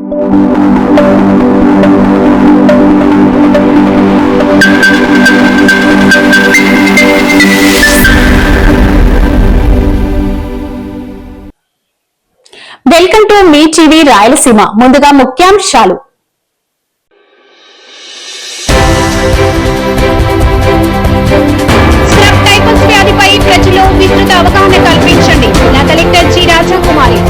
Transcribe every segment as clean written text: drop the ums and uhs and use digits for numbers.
Welcome to me TV Rayalaseema. ముందుగా ముఖ్యాంశాలు. Scrub typhus వ్యాధిపై ప్రజల్లో విస్తృత అవగాహన కల్పించండి. జిల్లా కలెక్టర్ జి రాజాకుమారి.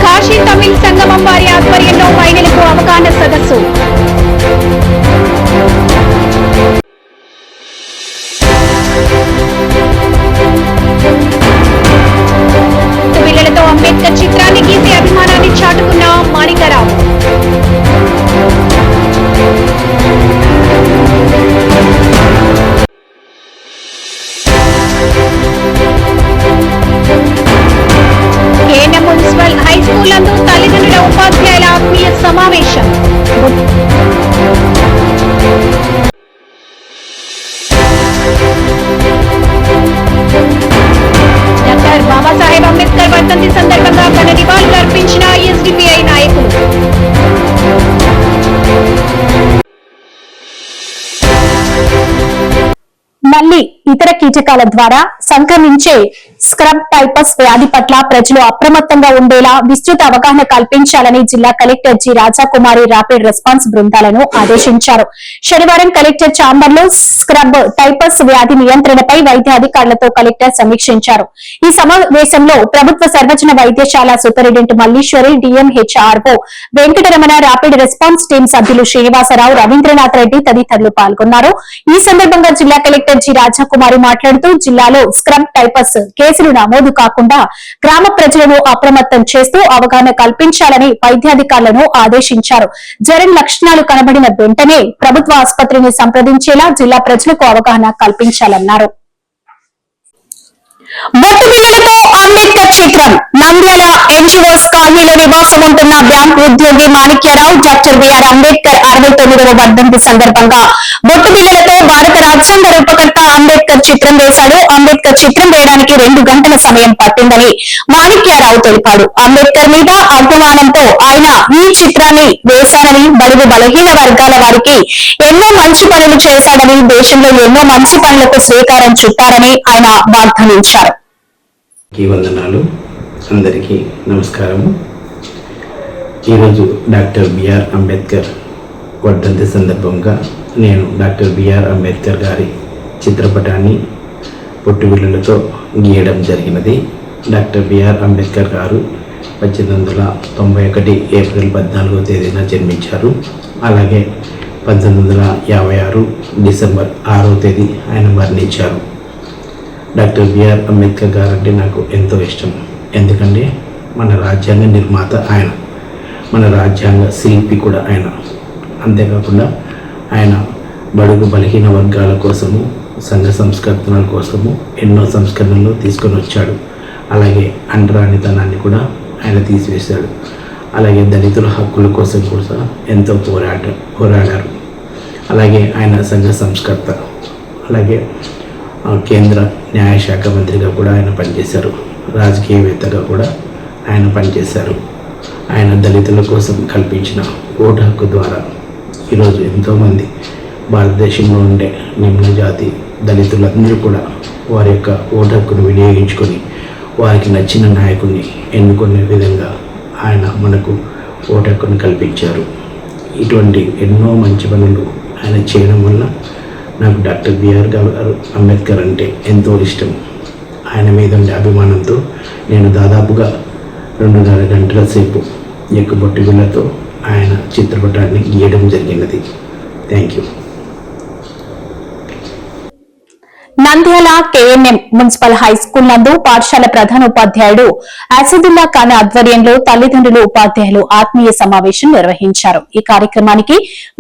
కాశీ తమిళ్ సంగమం వారి ఆధ్వర్యంలో మహిళలకు అవగాహన సదస్సు. పిల్లలతో అంబేద్కర్ చిత్రాన్ని గీసి అభిమానాన్ని చాటుకున్న Manikarao. KNM municipal high school నందు తల్లిదండ్రుల ఉపాధ్యాయుల ఆత్మీయ సమావేశం. డాక్టర్ బాబాసాహెబ్ అంబేద్కర్ వర్ధంతి సందర్భంగా ఘన నివాళులు అర్పించిన ఎస్డిపిఐ నాయకులు. మళ్లీ ఇతర కీటకాల ద్వారా సంక్రమించే స్క్రబ్ టైఫస్ వ్యాధి పట్ల ప్రజలు అప్రమత్తంగా ఉండేలా విస్తృత అవగాహన కల్పించాలని జిల్లా collector G Rajakumari rapid response బృందాలను ఆదేశించారు. శనివారం కలెక్టర్ ఛాంబర్ లో స్క్రబ్ టైఫస్ వ్యాధి నియంత్రణపై వైద్య అధికారులతో కలెక్టర్ సమీక్షించారు. ఈ సమావేశంలో ప్రభుత్వ సర్వజన వైద్యశాల superintendent Malleswari, DMHRO Venkataramana, rapid response team సభ్యులు శ్రీనివాసరావు, రవీంద్రనాథ్ రెడ్డి తదితరులు పాల్గొన్నారు. ఈ సందర్భంగా జిల్లా కలెక్టర్ జి రాజాకుమారి మాట్లాడుతూ జిల్లాలో స్క్రబ్ టైఫస్ కేసులు నమోదు కాకుండా గ్రామ ప్రజలను అప్రమత్తం చేస్తూ అవగాహన కల్పించాలని వైద్యాధికారులను ఆదేశించారు. జ్వరం లక్షణాలు కనబడిన వెంటనే ప్రభుత్వ ఆసుపత్రిని సంప్రదించేలా జిల్లా ప్రజలకు అవగాహన కల్పించాలన్నారు. బొట్టు బిళ్లలతో అంబేద్కర్ చిత్రం. నంద్యాల ఎన్జిఓస్ కాలనీలో నివాసం ఉంటున్న బ్యాంక్ ఉద్యోగి మాణిక్యరావు డాక్టర్ బిఆర్ అంబేద్కర్ 69వ వర్ధంతి సందర్భంగా బొట్టు బిళ్లలతో భారత రాజ్యాంగ రూపకర్త అంబేద్కర్ చిత్రం వేశాడు. అంబేద్కర్ చిత్రం వేయడానికి 2 గంటల సమయం పట్టిందని మాణిక్యరావు తెలిపాడు. అంబేద్కర్ మీద అభిమానంతో ఆయన ఈ చిత్రాన్ని వేశానని, బడుగు బలహీన వర్గాల వారికి ఎన్నో మంచి పనులు చేశాడని, దేశంలో ఎన్నో మంచి పనులకు శ్రీకారం చుట్టారని ఆయన వాగ్దానించారు. వందనాలు, అందరికీ నమస్కారము. ఈరోజు డాక్టర్ బిఆర్ అంబేద్కర్ వర్ధంతి సందర్భంగా నేను డాక్టర్ బిఆర్ అంబేద్కర్ గారి చిత్రపటాన్ని పొట్టు బిళ్ళలతో గీయడం జరిగినది. డాక్టర్ బిఆర్ అంబేద్కర్ గారు 1891 ఏప్రిల్ 14వ తేదీన జన్మించారు. అలాగే 1956 డిసెంబర్ 6వ తేదీ ఆయన మరణించారు. డాక్టర్ బిఆర్ అంబేద్కర్ గారు అంటే నాకు ఎంతో ఇష్టం. ఎందుకంటే మన రాజ్యాంగ నిర్మాత ఆయన, మన రాజ్యాంగ శిల్పి కూడా ఆయన. అంతేకాకుండా ఆయన బడుగు బలహీన వర్గాల కోసము, సంఘ సంస్కరణల కోసము ఎన్నో సంస్కరణలు తీసుకొని వచ్చాడు. అలాగే అంటరానితనాన్ని కూడా ఆయన తీసివేశాడు. అలాగే దళితుల హక్కుల కోసం కూడా ఎంతో పోరాడారు. అలాగే ఆయన సంఘ సంస్కర్త. అలాగే కేంద్ర న్యాయశాఖ మంత్రిగా కూడా ఆయన పనిచేశారు. రాజకీయవేత్తగా కూడా ఆయన పనిచేశారు. ఆయన దళితుల కోసం కల్పించిన ఓటు హక్కు ద్వారా ఈరోజు ఎంతోమంది భారతదేశంలో ఉండే నిమ్న జాతి దళితులందరూ కూడా వారి యొక్క ఓటు హక్కును వినియోగించుకొని వారికి నచ్చిన నాయకుడిని ఎన్నుకునే విధంగా ఆయన మనకు ఓటు హక్కును కల్పించారు. ఇటువంటి ఎన్నో మంచి పనులు ఆయన చేయడం వల్ల నాకు డాక్టర్ బిఆర్ అంబేద్కర్ అంటే ఎంతో ఇష్టం. ఆయన మీద ఉండే అభిమానంతో నేను దాదాపుగా 2.5 గంటల సేపు ఎక్కుబొట్టు బిళ్ళతో ఆయన చిత్రపటాన్ని గీయడం జరిగినది. Thank you. Nandyal KNM municipal high school నందు పాఠశాల ప్రధానోపాధ్యాయుడు అసదుల్లా ఖాన్ ఆధ్వర్యంలో తల్లిదండ్రులు, ఉపాధ్యాయులు ఆత్మీయ సమావేశం నిర్వహించారు. ఈ కార్యక్రమానికి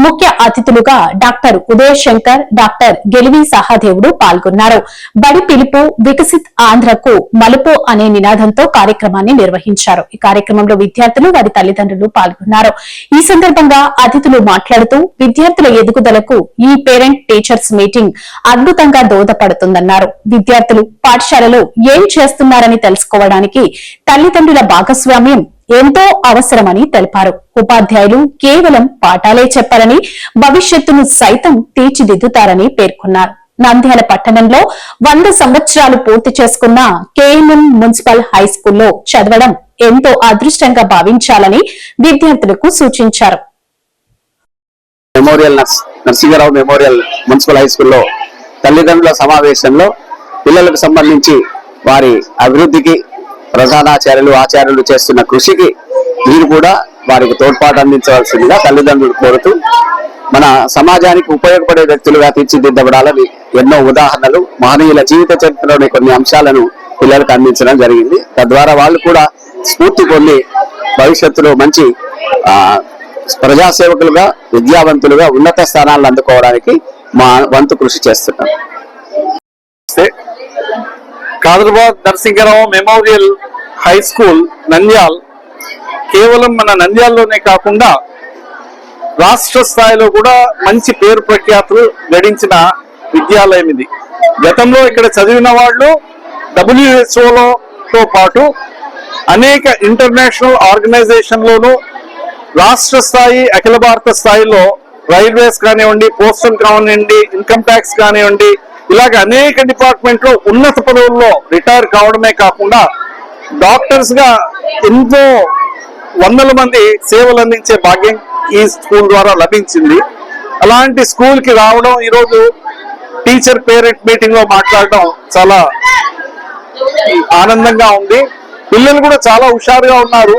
ముఖ్య అతిథులుగా డాక్టర్ ఉదయ్ శంకర్, డాక్టర్ గెలివి సహాదేవుడు పాల్గొన్నారు. బడి పిలుపు వికసిత్ ఆంధ్రకు మలుపు అనే నినాదంతో కార్యక్రమాన్ని నిర్వహించారు. ఈ కార్యక్రమంలో విద్యార్థులు, వారి తల్లిదండ్రులు పాల్గొన్నారు. ఈ సందర్భంగా అతిథులు మాట్లాడుతూ విద్యార్థుల ఎదుగుదలకు ఈ పేరెంట్ టీచర్స్ మీటింగ్ అద్భుతంగా దోహదపడుతుంది. ఉపయోగపడుతుందన్నారు. విద్యార్థులు పాఠశాలలో ఏం చేస్తున్నారని తెలుసుకోవడానికి తల్లిదండ్రుల భాగస్వామ్యం ఎంతో అవసరమని తెలిపారు. ఉపాధ్యాయులు కేవలం పాఠాలే చెప్పారని, భవిష్యత్తును సైతం తీర్చిదిద్దుతారని పేర్కొన్నారు. నంద్యాల పట్టణంలో 100 సంవత్సరాలు పూర్తి చేసుకున్న కేఎంఎం మున్సిపల్ హై స్కూల్లో చదవడం ఎంతో అదృష్టంగా భావించాలని విద్యార్థులకు సూచించారు. Memorial Narasingarao memorial municipal high స్కూల్లో తల్లిదండ్రుల సమావేశంలో పిల్లలకు సంబంధించి వారి అభివృద్ధికి ప్రధానాచార్యులు ఆచార్యులు చేస్తున్న కృషికి మీరు కూడా వారికి తోడ్పాటు అందించవలసిందిగా తల్లిదండ్రులు కోరుతూ మన సమాజానికి ఉపయోగపడే వ్యక్తులుగా తీర్చిదిద్దబడాలని ఎన్నో ఉదాహరణలు మహనీయుల జీవిత చరిత్రలోని కొన్ని అంశాలను పిల్లలకు అందించడం జరిగింది. తద్వారా వాళ్ళు కూడా స్ఫూర్తి పొంది భవిష్యత్తులో మంచి ప్రజాసేవకులుగా విద్యావంతులుగా ఉన్నత స్థానాలను అందుకోవడానికి మా వంతు కృషి చేస్తున్నాం. Kadarbad Narasingarao memorial high school Nandyal కేవలం మన నంద్యాల్లోనే కాకుండా రాష్ట్ర స్థాయిలో కూడా మంచి పేరు ప్రఖ్యాతులు గడించిన విద్యాలయం ఇది. గతంలో ఇక్కడ చదివిన వాళ్ళు WHO పాటు అనేక ఇంటర్నేషనల్ ఆర్గనైజేషన్లోనూ రాష్ట్ర స్థాయి అఖిల భారత స్థాయిలో రైల్వేస్ కానివ్వండి, పోస్టల్ కానివ్వండి, ఇన్కమ్ ట్యాక్స్ కానివ్వండి, ఇలాగ అనేక డిపార్ట్మెంట్లో ఉన్నత పదవుల్లో రిటైర్ కావడమే కాకుండా డాక్టర్స్ గా ఎంతో వందల మంది సేవలు అందించే భాగ్యం ఈ స్కూల్ ద్వారా లభించింది. అలాంటి స్కూల్ కి రావడం, ఈరోజు టీచర్ పేరెంట్ మీటింగ్ లో మాట్లాడడం చాలా ఆనందంగా ఉంది. పిల్లలు కూడా చాలా హుషారుగా ఉన్నారు.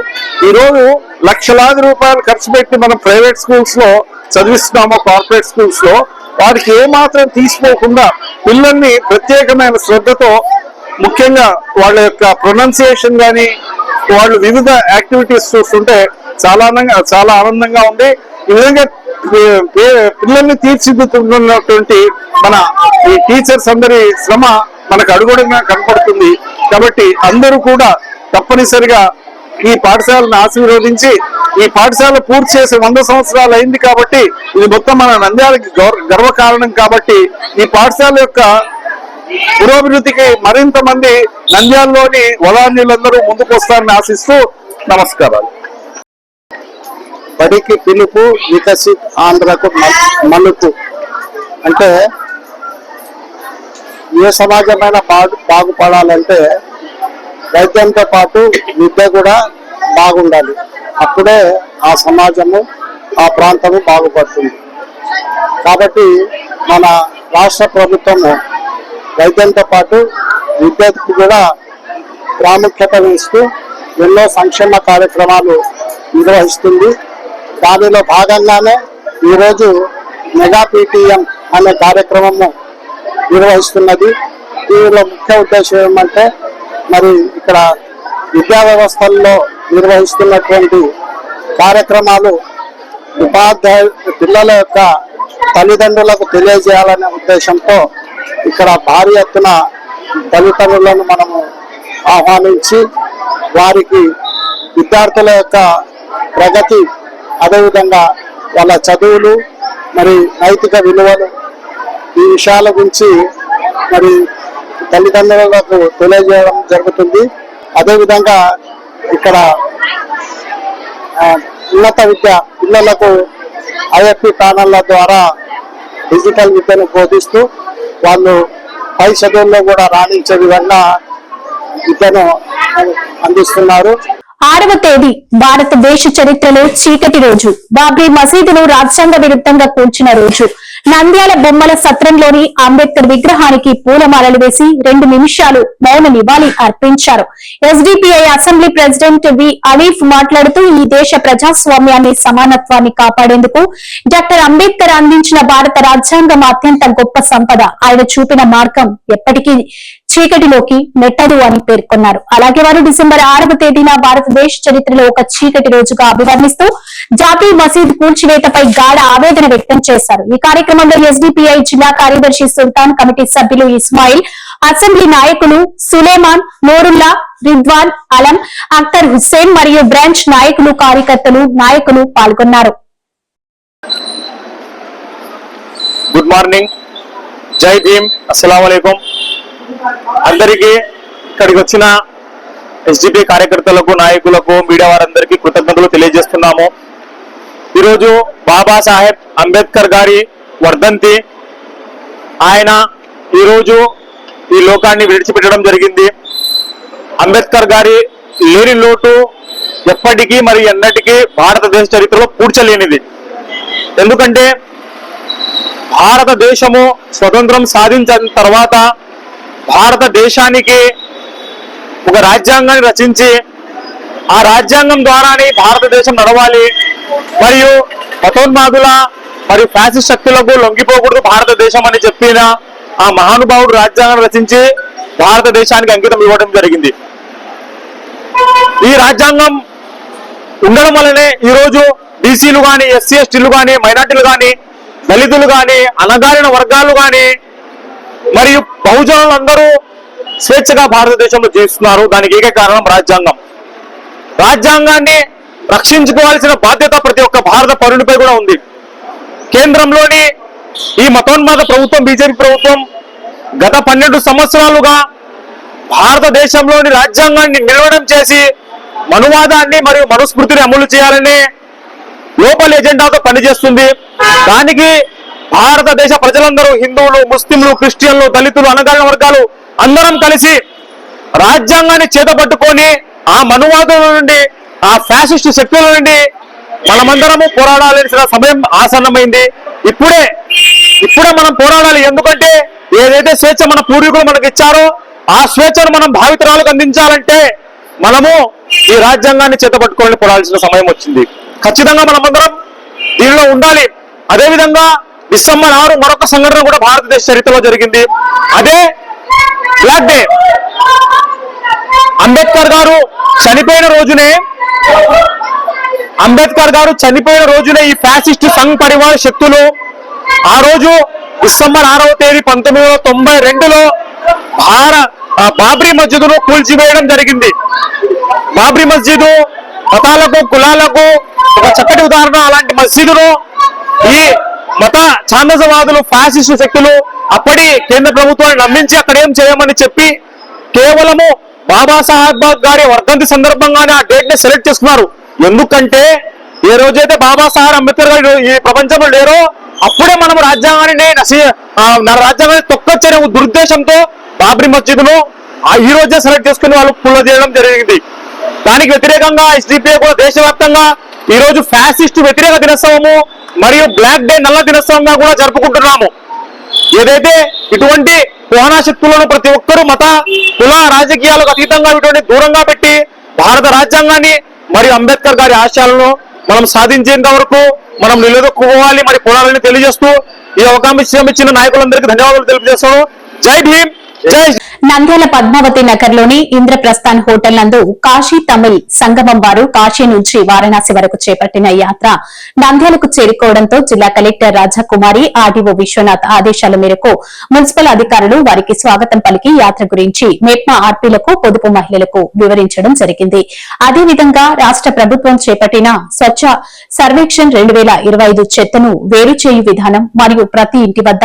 ఈరోజు లక్షలాది రూపాయలు ఖర్చు పెట్టి మనం ప్రైవేట్ స్కూల్స్ లో చదివిస్తున్నామో, కార్పొరేట్ స్కూల్స్ లో వారికి ఏమాత్రం తీసుకోకుండా పిల్లల్ని ప్రత్యేకమైన శ్రద్ధతో, ముఖ్యంగా వాళ్ళ యొక్క ప్రొనౌన్సియేషన్ కానీ వాళ్ళు వివిధ యాక్టివిటీస్ చూస్తుంటే చాలా ఆనందంగా ఉంది. ఈ విధంగా పిల్లల్ని తీర్చిదిద్దుతున్నటువంటి మన ఈ టీచర్స్ అందరి శ్రమ మనకు అడుగడుగునా కనపడుతుంది. కాబట్టి అందరూ కూడా తప్పనిసరిగా ఈ పాఠశాలను ఆశీర్వదించి, ఈ పాఠశాల పూర్తి చేసి 100 సంవత్సరాలు అయింది కాబట్టి ఇది మొత్తం మన నంద్యాలకి గర్వకారణం. కాబట్టి ఈ పాఠశాల యొక్క పురోభివృద్ధికి మరింత మంది నంద్యాలలోని వదాన్యులందరూ ముందుకు వస్తారని ఆశిస్తూ నమస్కారాలు. బడికి పిలుపు, వికసిత్ ఆంధ్రకు మలుపు. అంటే ఏ సమాజమైన బాగుపడాలంటే వైద్యంతో పాటు విద్య కూడా బాగుండాలి. అప్పుడే ఆ సమాజము, ఆ ప్రాంతము బాగుపడుతుంది. కాబట్టి మన రాష్ట్ర ప్రభుత్వము వైద్యంతో పాటు విద్యకు కూడా ప్రాముఖ్యత ఇస్తూ ఎన్నో సంక్షేమ కార్యక్రమాలు నిర్వహిస్తుంది. దానిలో భాగంగానే ఈరోజు మెగా PTM అనే కార్యక్రమము నిర్వహిస్తున్నది. దీనిలో ముఖ్య ఉద్దేశం ఏమంటే, మరి ఇక్కడ విద్యా వ్యవస్థల్లో నిర్వహిస్తున్నటువంటి కార్యక్రమాలు పిల్లల యొక్క తల్లిదండ్రులకు తెలియజేయాలనే ఉద్దేశంతో ఇక్కడ భారీ ఎత్తున తల్లిదండ్రులను మనము ఆహ్వానించి వారికి విద్యార్థుల యొక్క ప్రగతి, అదేవిధంగా వాళ్ళ చదువులు, మరి నైతిక విలువలు, ఈ విషయాల గురించి మరి తల్లిదండ్రులకు తెలియజేయడం జరుగుతుంది. అదేవిధంగా ఇక్కడ ఉన్నత విద్య పిల్లలకు IFP ప్యానెళ్ల ద్వారా డిజిటల్ విద్యను బోధిస్తూ వాళ్ళు పై చదువుల్లో కూడా రాణించే విధంగా విద్యను అందిస్తున్నారు. 6వ తేదీ భారతదేశ చరిత్రలో చీకటి రోజు. బాబ్రీ మసీదును రాజ్యాంగ విరుద్ధంగా కూల్చిన రోజు. నంద్యాల బొమ్మల సత్రంలోని అంబేద్కర్ విగ్రహానికి పూలమాలలు వేసి 2 నిమిషాలు మౌన నివాళి అర్పించారు. SDPI అసెంబ్లీ ప్రెసిడెంట్ వి అలీఫ్ మాట్లాడుతూ, ఈ దేశ ప్రజాస్వామ్యాన్ని, సమానత్వాన్ని కాపాడేందుకు డాక్టర్ అంబేద్కర్ అందించిన భారత రాజ్యాంగం అత్యంత గొప్ప సంపద. ఆయన చూపిన మార్గం ఎప్పటికీ చీకటిలోకి నెట్టదు అని పేర్కొన్నారు. అలాగే వారు డిసెంబర్ 6వ తేదీన భారతదేశ చరిత్రలో ఒక చీకటి రోజుగా అభివర్ణిస్తూ జాతీయ మసీదు కూల్చివేతపై గాఢ ఆవేదన వ్యక్తం చేశారు. ఈ కార్యక్రమంలో SDPI జిల్లా కార్యదర్శి సుల్తాన్, కమిటీ సభ్యులు ఇస్మాయిల్, అసెంబ్లీ నాయకులు సులేమాన్, నూరుల్లా, రిద్వాన్, అలం, అఖ్తర్ హుస్సేన్ మరియు బ్రాంచ్ నాయకులు, కార్యకర్తలు, నాయకులు పాల్గొన్నారు. Good morning. జై భీమ్, అస్సలాము అలైకుం. అందరికీ ఇక్కడికి వచ్చిన ఎస్డిపి కార్యకర్తలకు, నాయకులకు, మీడియా వారందరికీ కృతజ్ఞతలు తెలియజేస్తున్నాము. ఈరోజు బాబాసాహెబ్ అంబేద్కర్ గారి వర్ధంతి. ఆయన ఈరోజు ఈ లోకాన్ని విడిచిపెట్టడం జరిగింది. అంబేద్కర్ గారి లేని లోటు ఎప్పటికీ మరి ఎన్నటికీ భారతదేశ చరిత్రలో పూడ్చలేనిది. ఎందుకంటే భారతదేశము స్వతంత్రం సాధించిన తర్వాత భారతదేశానికి ఒక రాజ్యాంగాన్ని రచించి ఆ రాజ్యాంగం ద్వారానే భారతదేశం నడవాలి, మరియు మతోన్మాదుల మరియు ఫ్యాసిస్ట్ శక్తులకు లొంగిపోకూడదు భారతదేశం అని చెప్పిన ఆ మహానుభావుడు రాజ్యాంగం రచించి భారతదేశానికి అంకితం ఇవ్వడం జరిగింది. ఈ రాజ్యాంగం ఉండడం వల్లనే ఈరోజు బీసీలు కానీ, ఎస్సీ ఎస్టీలు కానీ, మైనార్టీలు కానీ, దళితులు కానీ, అణగారిన వర్గాలు కానీ మరియు బహుజనులందరూ స్వేచ్ఛగా భారతదేశంలో జీవిస్తున్నారు. దానికి ఏక కారణం రాజ్యాంగం. రాజ్యాంగాన్ని రక్షించుకోవాల్సిన బాధ్యత ప్రతి ఒక్క భారత పౌరునిపై కూడా ఉంది. కేంద్రంలోని ఈ మతోన్మాద ప్రభుత్వం, బీజేపీ ప్రభుత్వం గత 12 సంవత్సరాలుగా భారతదేశంలోని రాజ్యాంగాన్ని నిర్వహణ చేసి మనువాదాన్ని మరియు మనుస్మృతిని అమలు చేయాలని లోపల ఎజెండాతో పనిచేస్తుంది. దానికి భారతదేశ ప్రజలందరూ, హిందువులు, ముస్లింలు, క్రిస్టియన్లు, దళితులు, అణగారిన వర్గాలు అందరం కలిసి రాజ్యాంగాన్ని చేతపట్టుకొని ఆ మనువాదుల నుండి, ఆ ఫ్యాసిస్ట్ శక్తుల నుండి మనమందరము పోరాడాల్సిన సమయం ఆసన్నమైంది. ఇప్పుడే మనం పోరాడాలి. ఎందుకంటే ఏదైతే స్వేచ్ఛ మన పూర్వీకులు మనకు ఇచ్చారో ఆ స్వేచ్ఛను మనం భావితరాలకు అందించాలంటే మనము ఈ రాజ్యాంగాన్ని చేతపట్టుకోవాలని పోరాడాల్సిన సమయం వచ్చింది. ఖచ్చితంగా మనమందరం దీనిలో ఉండాలి. అదేవిధంగా డిసెంబర్ 6 మరొక సంఘటన కూడా భారతదేశ చరిత్రలో జరిగింది. అదే బ్లాక్ డే. అంబేద్కర్ గారు చనిపోయిన రోజునే ఈ ఫ్యాసిస్ట్ సంఘ్ పరివార శక్తులు ఆ రోజు డిసెంబర్ 6వ తేదీ 1992లో బాబ్రీ మస్జిద్ను కూల్చివేయడం జరిగింది. బాబ్రీ మస్జిద్ మతాలకు, కులాలకు ఒక చక్కటి ఉదాహరణ. అలాంటి మస్జిదును ఈ మత ఛాందసవాదులు, ఫ్యాసిస్ట్ శక్తులు అప్పటి కేంద్ర ప్రభుత్వాన్ని నమ్మించి అక్కడ ఏం చేయమని చెప్పి కేవలము బాబాసాహెబ్ గారి వర్ధంతి సందర్భంగానే ఆ డేట్ ని సెలెక్ట్ చేసుకున్నారు. ఎందుకంటే ఏ రోజైతే బాబాసాహెబ్ అంబేద్కర్ గారు ఈ ప్రపంచంలో లేరో అప్పుడే మనం రాజ్యాంగాన్ని తొక్కొచ్చే దురుద్దేశంతో బాబ్రీ మస్జిద్ను ఈ రోజే సెలెక్ట్ చేసుకుని వాళ్ళు పుల్ల చేయడం జరిగింది. దానికి వ్యతిరేకంగా ఎస్డిపిఐ కూడా దేశవ్యాప్తంగా ఈ రోజు ఫ్యాసిస్ట్ వ్యతిరేక దినోత్సవము మరియు బ్లాక్ డే, నల్ల దినోత్సవంగా కూడా జరుపుకుంటున్నాము. ఏదైతే ఇటువంటి కుహనా శక్తులను ప్రతి ఒక్కరూ మత, కుల, రాజకీయాలకు అతీతంగా ఇటువంటి దూరంగా పెట్టి భారత రాజ్యాంగాన్ని మరియు అంబేద్కర్ గారి ఆశయాలను మనం సాధించేంత వరకు మనం నిలదొక్కుకోవాలి, మరి పోరాడాలని తెలియజేస్తూ ఈ అవకాశం ఇచ్చిన నాయకులందరికీ ధన్యవాదాలు తెలియజేస్తాను. జై భీమ్, జై. నంద్యాల పద్మావతి నగర్ లోని ఇంద్రప్రస్థాన్ హోటల్ నందు కాశీ తమిళ్ సంగమం వారు కాశీ నుంచి వారణాసి వరకు చేపట్టిన యాత్ర నంద్యాలకు చేరుకోవడంతో జిల్లా కలెక్టర్ రాజాకుమారి, ఆర్డీఓ విశ్వనాథ్ ఆదేశాల మేరకు మున్సిపల్ అధికారులు వారికి స్వాగతం పలికి యాత్ర గురించి మెప్మా ఆర్పీలకు, పొదుపు మహిళలకు వివరించడం జరిగింది. అదేవిధంగా రాష్ట్ర ప్రభుత్వం చేపట్టిన స్వచ్ఛ సర్వేక్షణ్ 2025 చెత్తను వేరు చేయు విధానం మరియు ప్రతి ఇంటి వద్ద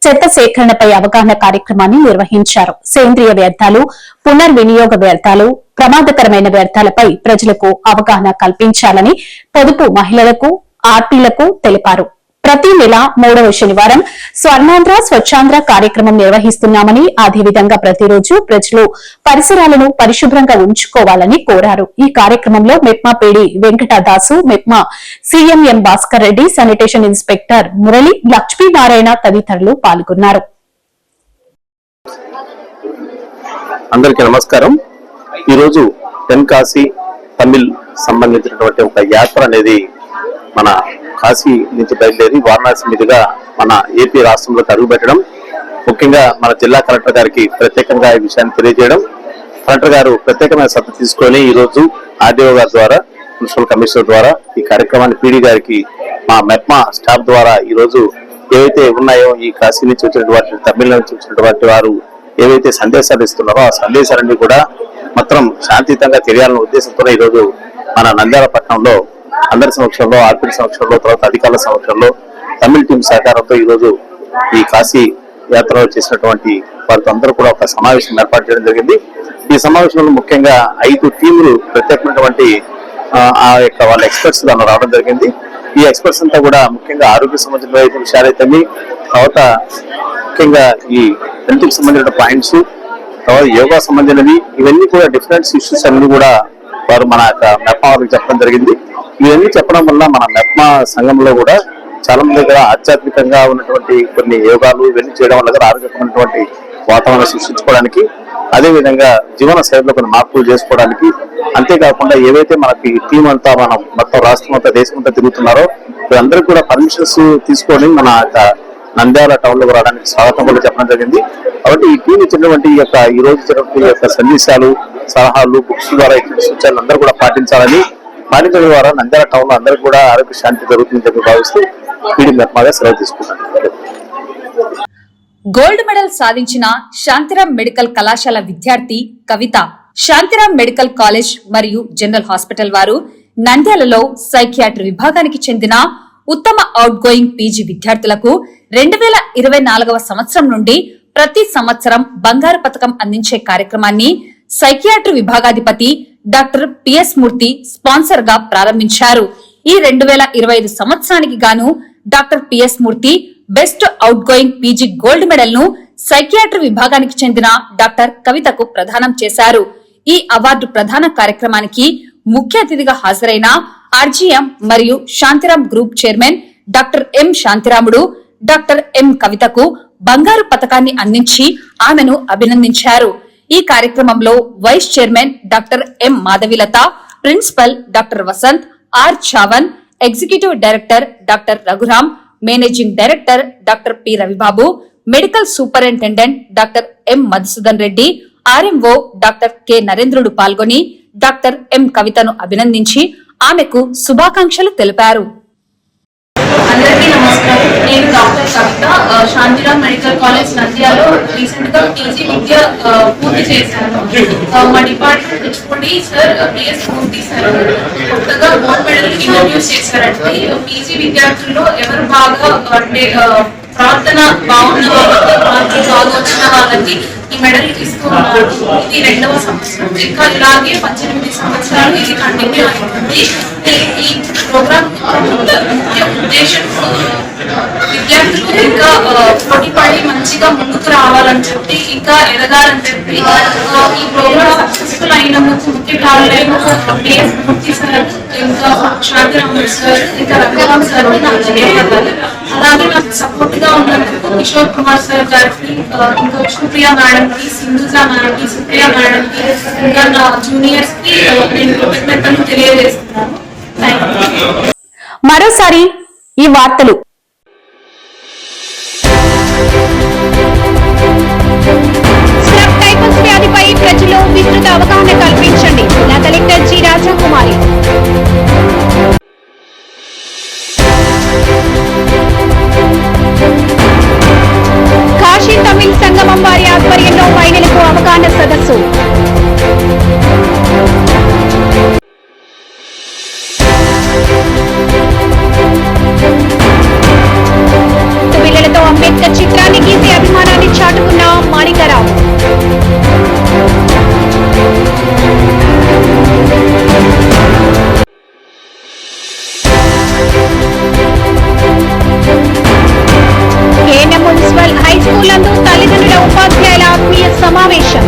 చెత్త సేకరణపై అవగాహన కార్యక్రమాన్ని నిర్వహించారు. సేంద్రియ వ్యర్థాలు, పునర్వినియోగ వ్యర్థాలు, ప్రమాదకరమైన వ్యర్థాలపై ప్రజలకు అవగాహన కల్పించాలని పొదుపు మహిళలకు, ఆర్పీలకు తెలిపారు. ప్రతి నెల 3వ శనివారం స్వర్ణాంధ్ర స్వచ్ఛాంధ్ర కార్యక్రమం నిర్వహిస్తున్నామని, అదేవిధంగా ప్రతిరోజు ప్రజలు పరిసరాలను పరిశుభ్రంగా ఉంచుకోవాలని కోరారు. ఈ కార్యక్రమంలో MEPMA PD Venkatadasu, MEPMA CMM Bhaskar Reddy, sanitation inspector Murali, Lakshminarayana తదితరులు పాల్గొన్నారు. అందరికీ నమస్కారం. ఈరోజు తెన్కాశీ తమిళ్ సంబంధించినటువంటి ఒక యాత్ర అనేది మన కాశీ నుంచి బయలుదేరి వారణాసి మీదుగా మన ఏపీ రాష్ట్రంలోకి అడుగుపెట్టడం, ముఖ్యంగా మన జిల్లా కలెక్టర్ గారికి ప్రత్యేకంగా ఈ విషయాన్ని తెలియజేయడం, కలెక్టర్ గారు ప్రత్యేకమైన శ్రద్ధ తీసుకొని ఈ రోజు ఆర్డీఓ గారి ద్వారా, మున్సిపల్ కమిషనర్ ద్వారా ఈ కార్యక్రమాన్ని పీడీ గారికి మా మెప్మా స్టాఫ్ ద్వారా ఈ రోజు ఏవైతే ఉన్నాయో ఈ కాశీ నుంచి వచ్చినటువంటి, తమిళ నుంచి వచ్చినటువంటి వారు ఏవైతే సందేశాలు ఇస్తున్నారో ఆ సందేశాలన్నీ కూడా మొత్తం శాంతియుతంగా తెలియాలనే ఉద్దేశంతో ఈ రోజు మన నంద్యాల పట్టణంలో అందరి సమక్షంలో, ఆర్పీ సమక్షంలో, తర్వాత అధికారుల సమక్షంలో తమిళ టీం సహకారంతో ఈ రోజు ఈ కాశీ యాత్రలో చేసినటువంటి వారితో అందరూ కూడా ఒక సమావేశం ఏర్పాటు చేయడం జరిగింది. ఈ సమావేశంలో ముఖ్యంగా 5 టీములు ప్రత్యేకమైనటువంటి ఆ యొక్క వాళ్ళ ఎక్స్పర్ట్స్ దానిలో రావడం జరిగింది. ఈ ఎక్స్పర్ట్స్ అంతా కూడా ముఖ్యంగా ఆరోగ్య సంబంధించిన విషయాలైతే, తర్వాత ముఖ్యంగా ఈ హెల్త్ కి సంబంధించిన పాయింట్స్, తర్వాత యోగా సంబంధించినవి, ఇవన్నీ కూడా డిఫరెంట్ ఇష్యూస్ అన్ని కూడా వారు మన యొక్క మెప్మా వారికి చెప్పడం జరిగింది. ఇవన్నీ చెప్పడం వల్ల మన మెప్మా సంఘంలో కూడా చాలా మంది కూడా ఆధ్యాత్మికంగా ఉన్నటువంటి కొన్ని యోగాలు ఇవన్నీ చేయడం వల్ల కూడా ఆరోగ్యమైనటువంటి వాతావరణం సృష్టించుకోవడానికి, అదేవిధంగా జీవన శైలిలో కొన్ని మార్పులు చేసుకోవడానికి, అంతేకాకుండా ఏవైతే మనకి టీం అంతా మనం మొత్తం రాష్ట్రం అంతా దేశం అంతా తిరుగుతున్నారో వీరందరూ కూడా పర్మిషన్స్ తీసుకొని మన నంద్యాల టౌన్ లో రావడానికి స్వాగతం కూడా చెప్పడం జరిగింది. కాబట్టి ఈ టీం ఇచ్చినటువంటి ఈ రోజు ఇచ్చినటువంటి సందేశాలు, సలహాలు, బుక్స్ ద్వారా ఇచ్చిన సూచనలు అందరూ కూడా పాటించడం ద్వారా నంద్యాల టౌన్ లో అందరూ కూడా ఆరోగ్య శాంతి జరుగుతుందని చెప్పి భావిస్తూ వీడి మెప్మాగా సెలవు తీసుకుంటాను. గోల్డ్ మెడల్ సాధించిన శాంతిరాం మెడికల్ కళాశాల విద్యార్థి కవిత శాంతిరాం మెడికల్ కాలేజ్ మరియు జనరల్ హాస్పిటల్ వారు నంద్యాలలో సైకియాట్రీ విభాగానికి చెందిన ఉత్తమ అవుట్ గోయింగ్ పీజీ విద్యార్థులకు 2024వ సంవత్సరం నుండి ప్రతి సంవత్సరం బంగారు పతకం అందించే కార్యక్రమాన్ని సైకియాట్రీ విభాగాధిపతి డాక్టర్ పిఎస్ మూర్తి స్పాన్సర్ గా ప్రారంభించారు. ఈ 2025 సంవత్సరానికి గాను doctor PS Murthy best outgoing PG gold medal ను సైకియాట్రీ విభాగానికి చెందిన డాక్టర్ కవితకు ప్రదానం చేశారు. ఈ అవార్డు ప్రదాన కార్యక్రమానికి ముఖ్య అతిథిగా హాజరైన ఆర్జీఎం మరియు Shantiram group chairman doctor M Shantiramudu doctor M కవితకు బంగారు పతకాన్ని అందించి ఆమెను అభినందించారు. ఈ కార్యక్రమంలో vice chairman doctor M Madhavilatha, principal doctor Vasanth, R Chavan, executive director doctor Raghuram, managing director doctor P Ravibabu, medical superintendent doctor M Madhusudan Reddy, RMO doctor K Narendrudu పాల్గొని డాక్టర్ ఎం కవితను అభినందించి ఆమెకు శుభాకాంక్షలు తెలిపారు. అందరికీ నమస్కారం. నేను డాక్టర్ కవిత, శాంతిరాం మెడికల్ కాలేజ్ నంద్యాలలో రీసెంట్ గా పీజీ విద్య పూర్తి చేశాను. మా డిపార్ట్మెంట్ హెచ్ఓడి సార్ పిఎస్ మూర్తి సార్ కొత్తగా గోల్డ్ మెడల్ ఇంట్రడ్యూస్ చేశారంటే పీజీ విద్యార్థుల్లో ఎవరు బాగా అంటే ప్రార్థన బాగున్న వాళ్ళకి, మార్కులు బాగా వచ్చిన వాళ్ళకి ఈ మెడల్ ఇస్తూ ఉన్నారు. ఇది 2వ సంవత్సరం. ఇంకా ఇలాగే 18 సంవత్సరాలు ఇది కంటిన్యూ అవుతుంది. ఈ ప్రోగ్రామ్ ముఖ్య ఉద్దేశం విద్యార్థులు ఇంకా పోటీ పడి మంచిగా ముందుకు రావాలని చెప్పి, ఇంకా ఎదగాలని చెప్పి ఈ ప్రోగ్రామ్ సక్సెస్ఫుల్ అయినందుకు ముఖ్య కారణాలు పిఎస్ మూర్తి సార్, ఇంకా శాంతిరామ్ సార్, ఇంకా రఘురామ్ సార్ నాకు ధన్యవాదాలు. అలాగే నాకు సపోర్ట్ గా ఉన్నందుకు కిషోర్ కుమార్ సార్ గారికి, ఇంకా విష్ణుప్రియ మేడం కి, సింధుజా మేడం కి, సుప్రియ మేడం కి, ఇంకా నా జూనియర్స్ కి నేను కృతజ్ఞతలు తెలియజేస్తున్నాను. మరోసారి ఈ వార్తలు. స్క్రబ్ టైఫస్ వ్యాధిపై ప్రజల్లో విస్తృత అవగాహన కల్పించండి. జిల్లా కలెక్టర్ జి రాజాకుమారి. కాశీ తమిళ్ సంగమం వారి ఆధ్వర్యంలో మహిళలకు అవగాహన సదస్సు. పిల్లలతో అంబేద్కర్ చిత్రాన్ని గీసే అభిమానాన్ని చాటుకున్న Manikarao. KNM municipal high school నందు తల్లిదండ్రుల ఉపాధ్యాయుల ఆత్మీయ సమావేశం.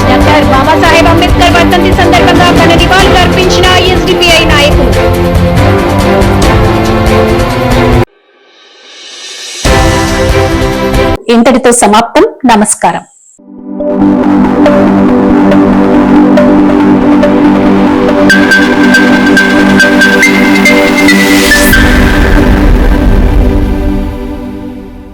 డాక్టర్ బాబాసాహెబ్ అంబేద్కర్ వర్ధంతి సందర్భంగా ఘన నివాళులు అర్పించిన ఎస్డిపిఐ నాయకులు. ఇంతటితో సమాప్తం. నమస్కారం.